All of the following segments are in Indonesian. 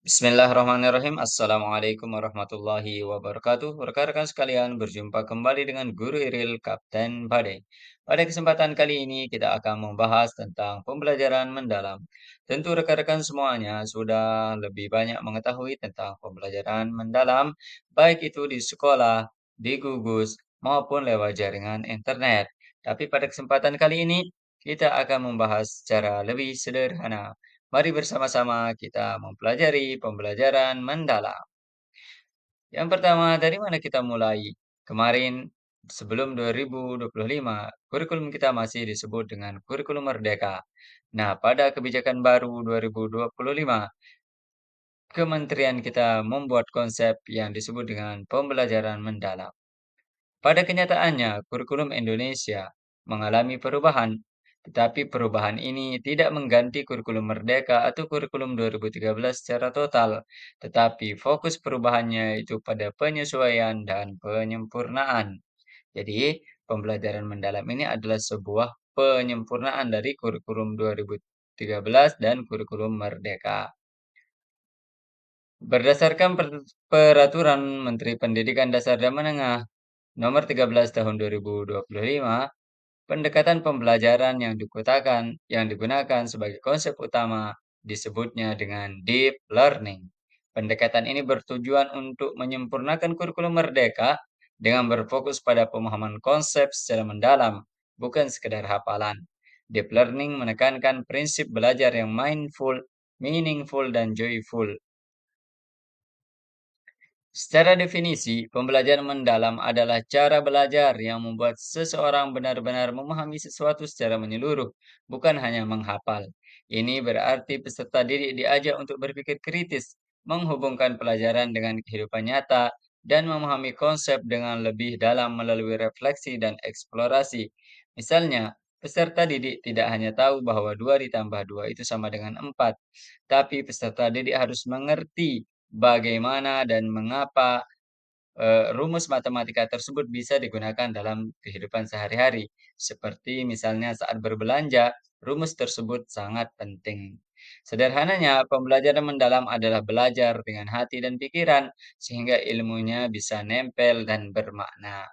Bismillahirrahmanirrahim. Assalamualaikum warahmatullahi wabarakatuh. Rekan-rekan sekalian, berjumpa kembali dengan Guru Iril Kapten Bade. Pada kesempatan kali ini kita akan membahas tentang pembelajaran mendalam. Tentu rekan-rekan semuanya sudah lebih banyak mengetahui tentang pembelajaran mendalam, baik itu di sekolah, di gugus, maupun lewat jaringan internet. Tapi pada kesempatan kali ini kita akan membahas secara lebih sederhana. Mari bersama-sama kita mempelajari pembelajaran mendalam. Yang pertama, dari mana kita mulai? Kemarin, sebelum 2025, kurikulum kita masih disebut dengan kurikulum merdeka. Nah, pada kebijakan baru 2025, kementerian kita membuat konsep yang disebut dengan pembelajaran mendalam. Pada kenyataannya, kurikulum Indonesia mengalami perubahan, tetapi perubahan ini tidak mengganti kurikulum Merdeka atau kurikulum 2013 secara total, tetapi fokus perubahannya itu pada penyesuaian dan penyempurnaan. Jadi, pembelajaran mendalam ini adalah sebuah penyempurnaan dari kurikulum 2013 dan kurikulum Merdeka. Berdasarkan Peraturan Menteri Pendidikan Dasar dan Menengah Nomor 13 Tahun 2025, pendekatan pembelajaran yang digunakan sebagai konsep utama disebutnya dengan deep learning. Pendekatan ini bertujuan untuk menyempurnakan kurikulum merdeka dengan berfokus pada pemahaman konsep secara mendalam, bukan sekedar hafalan. Deep learning menekankan prinsip belajar yang mindful, meaningful, dan joyful. Secara definisi, pembelajaran mendalam adalah cara belajar yang membuat seseorang benar-benar memahami sesuatu secara menyeluruh, bukan hanya menghafal. Ini berarti peserta didik diajak untuk berpikir kritis, menghubungkan pelajaran dengan kehidupan nyata, dan memahami konsep dengan lebih dalam melalui refleksi dan eksplorasi. Misalnya, peserta didik tidak hanya tahu bahwa 2 ditambah 2 itu sama dengan 4, tapi peserta didik harus mengerti bagaimana dan mengapa rumus matematika tersebut bisa digunakan dalam kehidupan sehari-hari. Seperti misalnya saat berbelanja, rumus tersebut sangat penting. Sederhananya, pembelajaran mendalam adalah belajar dengan hati dan pikiran sehingga ilmunya bisa nempel dan bermakna.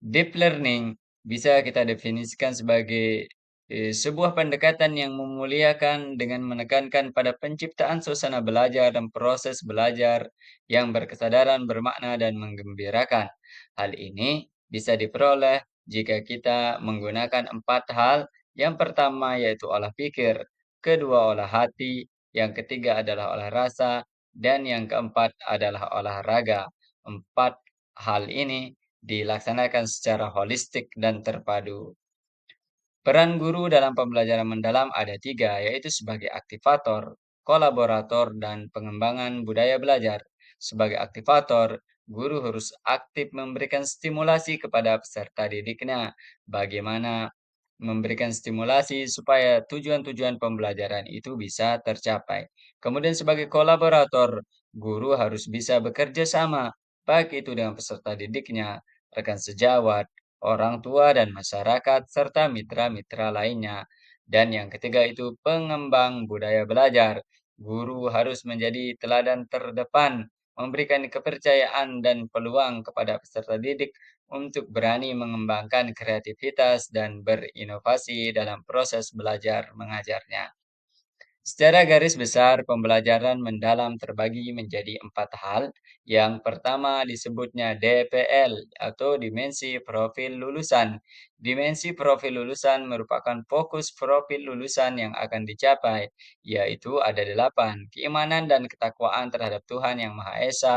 Deep learning bisa kita definisikan sebagai sebuah pendekatan yang memuliakan dengan menekankan pada penciptaan suasana belajar dan proses belajar yang berkesadaran, bermakna, dan menggembirakan. Hal ini bisa diperoleh jika kita menggunakan 4 hal. Yang pertama yaitu olah pikir, kedua olah hati, yang ketiga adalah olah rasa, dan yang keempat adalah olahraga. 4 hal ini dilaksanakan secara holistik dan terpadu. Peran guru dalam pembelajaran mendalam ada 3, yaitu sebagai aktivator, kolaborator, dan pengembangan budaya belajar. Sebagai aktivator, guru harus aktif memberikan stimulasi kepada peserta didiknya. Bagaimana memberikan stimulasi supaya tujuan-tujuan pembelajaran itu bisa tercapai. Kemudian sebagai kolaborator, guru harus bisa bekerja sama, baik itu dengan peserta didiknya, rekan sejawat, orang tua dan masyarakat, serta mitra-mitra lainnya. Dan yang ketiga itu pengembang budaya belajar. Guru harus menjadi teladan terdepan, memberikan kepercayaan dan peluang kepada peserta didik untuk berani mengembangkan kreativitas dan berinovasi dalam proses belajar mengajarnya. Secara garis besar, pembelajaran mendalam terbagi menjadi 4 hal. Yang pertama disebutnya DPL atau dimensi profil lulusan. Dimensi profil lulusan merupakan fokus profil lulusan yang akan dicapai, yaitu ada 8. Keimanan dan ketakwaan terhadap Tuhan Yang Maha Esa,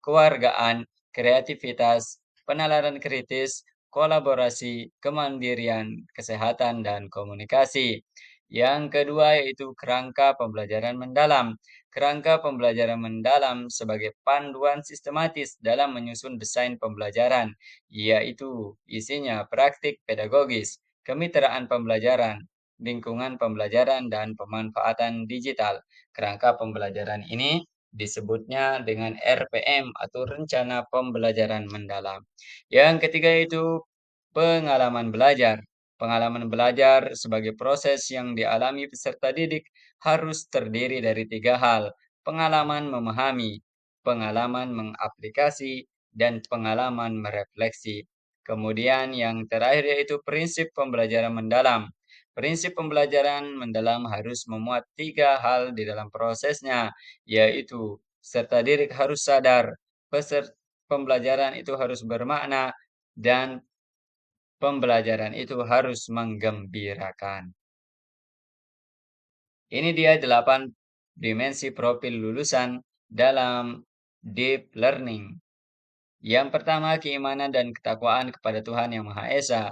kewargaan, kreativitas, penalaran kritis, kolaborasi, kemandirian, kesehatan, dan komunikasi. Yang kedua yaitu kerangka pembelajaran mendalam. Kerangka pembelajaran mendalam sebagai panduan sistematis dalam menyusun desain pembelajaran, yaitu isinya praktik pedagogis, kemitraan pembelajaran, lingkungan pembelajaran, dan pemanfaatan digital. Kerangka pembelajaran ini disebutnya dengan RPM atau Rencana Pembelajaran Mendalam. Yang ketiga itu pengalaman belajar. Pengalaman belajar sebagai proses yang dialami peserta didik harus terdiri dari tiga hal: pengalaman memahami, pengalaman mengaplikasi, dan pengalaman merefleksi. Kemudian yang terakhir yaitu prinsip pembelajaran mendalam. Prinsip pembelajaran mendalam harus memuat tiga hal di dalam prosesnya, yaitu peserta didik harus sadar, pembelajaran itu harus bermakna, dan pembelajaran itu harus menggembirakan. Ini dia 8 dimensi profil lulusan dalam deep learning. Yang pertama, keimanan dan ketakwaan kepada Tuhan Yang Maha Esa.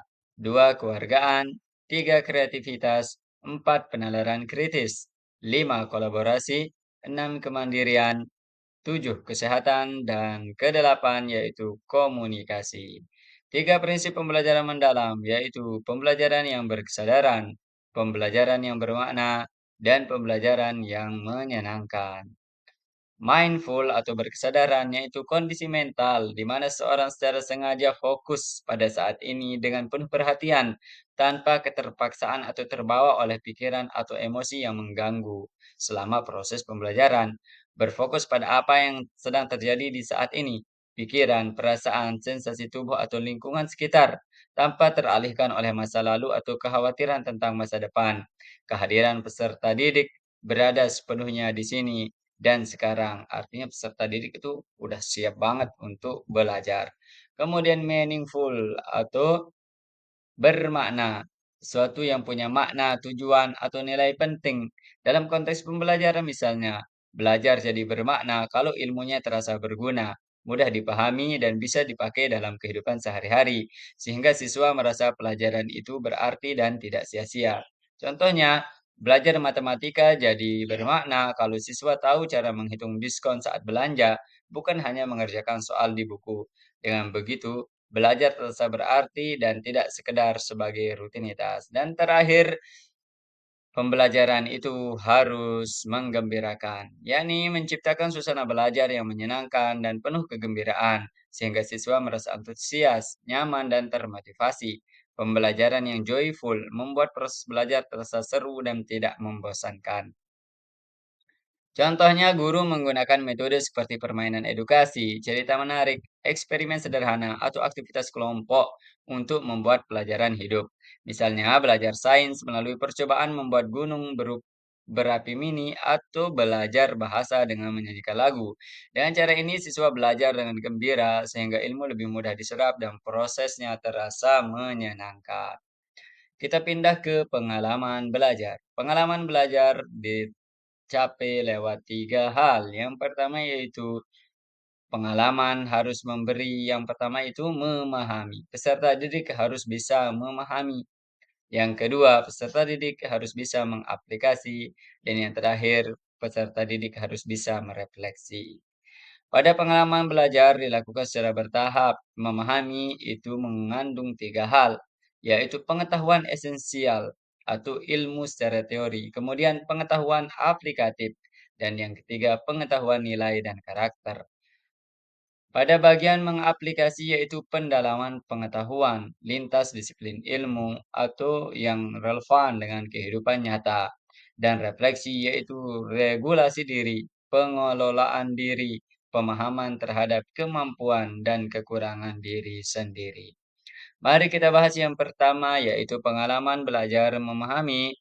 2, kewargaan. 3, kreativitas. 4, penalaran kritis. 5, kolaborasi. 6, kemandirian. 7, kesehatan, dan kedelapan yaitu komunikasi. Tiga prinsip pembelajaran mendalam, yaitu pembelajaran yang berkesadaran, pembelajaran yang bermakna, dan pembelajaran yang menyenangkan. Mindful atau berkesadaran yaitu kondisi mental di mana seorang secara sengaja fokus pada saat ini dengan penuh perhatian tanpa keterpaksaan atau terbawa oleh pikiran atau emosi yang mengganggu selama proses pembelajaran. Berfokus pada apa yang sedang terjadi di saat ini, pikiran, perasaan, sensasi tubuh atau lingkungan sekitar tanpa teralihkan oleh masa lalu atau kekhawatiran tentang masa depan. Kehadiran peserta didik berada sepenuhnya di sini dan sekarang. Artinya peserta didik itu udah siap banget untuk belajar. Kemudian meaningful atau bermakna, sesuatu yang punya makna, tujuan, atau nilai penting. Dalam konteks pembelajaran misalnya, belajar jadi bermakna kalau ilmunya terasa berguna, mudah dipahami, dan bisa dipakai dalam kehidupan sehari-hari, sehingga siswa merasa pelajaran itu berarti dan tidak sia-sia. Contohnya, belajar matematika jadi bermakna kalau siswa tahu cara menghitung diskon saat belanja, bukan hanya mengerjakan soal di buku. Dengan begitu, belajar terasa berarti dan tidak sekedar sebagai rutinitas. Dan terakhir, pembelajaran itu harus menggembirakan, yakni menciptakan suasana belajar yang menyenangkan dan penuh kegembiraan, sehingga siswa merasa antusias, nyaman, dan termotivasi. Pembelajaran yang joyful membuat proses belajar terasa seru dan tidak membosankan. Contohnya, guru menggunakan metode seperti permainan edukasi, cerita menarik, eksperimen sederhana, atau aktivitas kelompok untuk membuat pelajaran hidup. Misalnya, belajar sains melalui percobaan membuat gunung berapi mini atau belajar bahasa dengan menyanyikan lagu. Dengan cara ini, siswa belajar dengan gembira sehingga ilmu lebih mudah diserap dan prosesnya terasa menyenangkan. Kita pindah ke pengalaman belajar. Pengalaman belajar dicapai lewat tiga hal. Yang pertama yaitu pengalaman harus memberi. Yang pertama itu memahami. Peserta didik harus bisa memahami. Yang kedua, peserta didik harus bisa mengaplikasi. Dan yang terakhir, peserta didik harus bisa merefleksi. Pada pengalaman belajar dilakukan secara bertahap. Memahami itu mengandung tiga hal, yaitu pengetahuan esensial atau ilmu secara teori, kemudian pengetahuan aplikatif, dan yang ketiga pengetahuan nilai dan karakter. Pada bagian mengaplikasi yaitu pendalaman pengetahuan lintas disiplin ilmu atau yang relevan dengan kehidupan nyata, dan refleksi yaitu regulasi diri, pengelolaan diri, pemahaman terhadap kemampuan dan kekurangan diri sendiri. Mari kita bahas yang pertama yaitu pengalaman belajar memahami.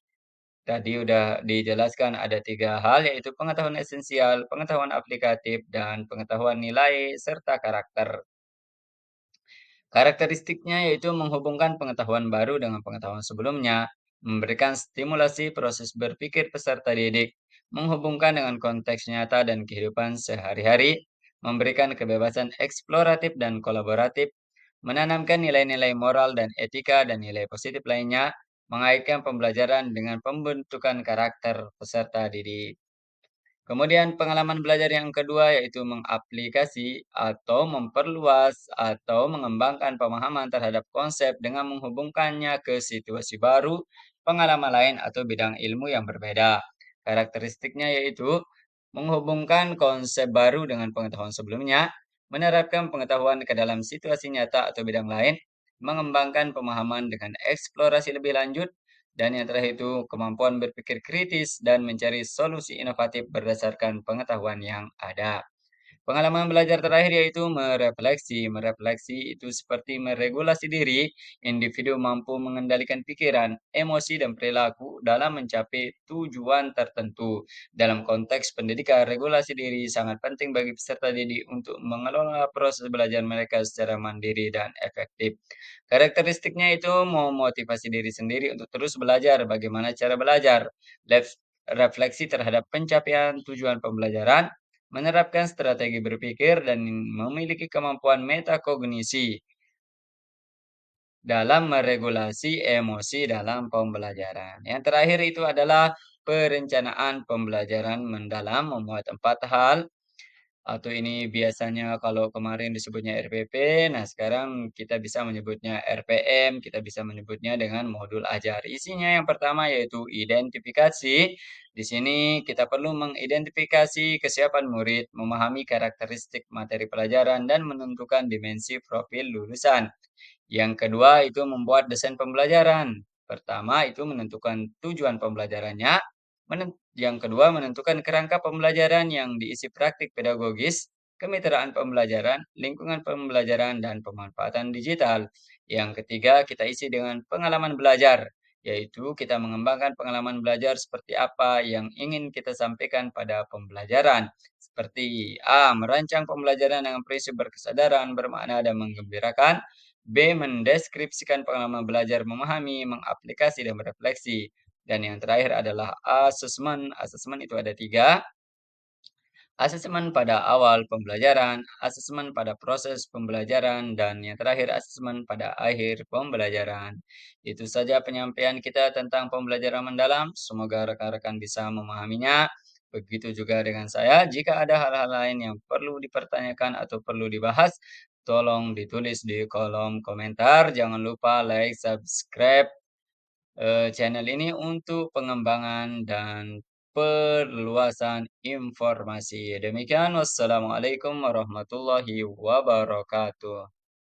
Tadi udah dijelaskan ada tiga hal, yaitu pengetahuan esensial, pengetahuan aplikatif, dan pengetahuan nilai serta karakter. Karakteristiknya yaitu menghubungkan pengetahuan baru dengan pengetahuan sebelumnya, memberikan stimulasi proses berpikir peserta didik, menghubungkan dengan konteks nyata dan kehidupan sehari-hari, memberikan kebebasan eksploratif dan kolaboratif, menanamkan nilai-nilai moral dan etika dan nilai positif lainnya, mengaitkan pembelajaran dengan pembentukan karakter peserta didik. Kemudian pengalaman belajar yang kedua yaitu mengaplikasi atau memperluas atau mengembangkan pemahaman terhadap konsep dengan menghubungkannya ke situasi baru, pengalaman lain atau bidang ilmu yang berbeda. Karakteristiknya yaitu menghubungkan konsep baru dengan pengetahuan sebelumnya, menerapkan pengetahuan ke dalam situasi nyata atau bidang lain, mengembangkan pemahaman dengan eksplorasi lebih lanjut, dan yang terakhir itu kemampuan berpikir kritis dan mencari solusi inovatif berdasarkan pengetahuan yang ada. Pengalaman belajar terakhir yaitu merefleksi. Merefleksi itu seperti meregulasi diri, individu mampu mengendalikan pikiran, emosi, dan perilaku dalam mencapai tujuan tertentu. Dalam konteks pendidikan, regulasi diri sangat penting bagi peserta didik untuk mengelola proses belajar mereka secara mandiri dan efektif. Karakteristiknya itu memotivasi diri sendiri untuk terus belajar bagaimana cara belajar, refleksi terhadap pencapaian tujuan pembelajaran, menerapkan strategi berpikir, dan memiliki kemampuan metakognisi dalam meregulasi emosi dalam pembelajaran. Yang terakhir itu adalah perencanaan pembelajaran mendalam, memuat 4 hal atau ini biasanya kalau kemarin disebutnya RPP, nah sekarang kita bisa menyebutnya RPM, kita bisa menyebutnya dengan modul ajar. Isinya yang pertama yaitu identifikasi. Di sini kita perlu mengidentifikasi kesiapan murid, memahami karakteristik materi pelajaran, dan menentukan dimensi profil lulusan. Yang kedua itu membuat desain pembelajaran. Pertama itu menentukan tujuan pembelajarannya, yang kedua menentukan kerangka pembelajaran yang diisi praktik pedagogis, kemitraan pembelajaran, lingkungan pembelajaran, dan pemanfaatan digital. Yang ketiga kita isi dengan pengalaman belajar, yaitu kita mengembangkan pengalaman belajar seperti apa yang ingin kita sampaikan pada pembelajaran. Seperti A. Merancang pembelajaran dengan prinsip berkesadaran, bermakna, dan menggembirakan. B. Mendeskripsikan pengalaman belajar, memahami, mengaplikasi, dan berefleksi. Dan yang terakhir adalah asesmen. Asesmen itu ada tiga. Asesmen pada awal pembelajaran, asesmen pada proses pembelajaran, dan yang terakhir asesmen pada akhir pembelajaran. Itu saja penyampaian kita tentang pembelajaran mendalam. Semoga rekan-rekan bisa memahaminya. Begitu juga dengan saya. Jika ada hal-hal lain yang perlu dipertanyakan atau perlu dibahas, tolong ditulis di kolom komentar. Jangan lupa like, subscribe channel ini untuk pengembangan dan perluasan informasi. Demikian, wassalamualaikum warahmatullahi wabarakatuh.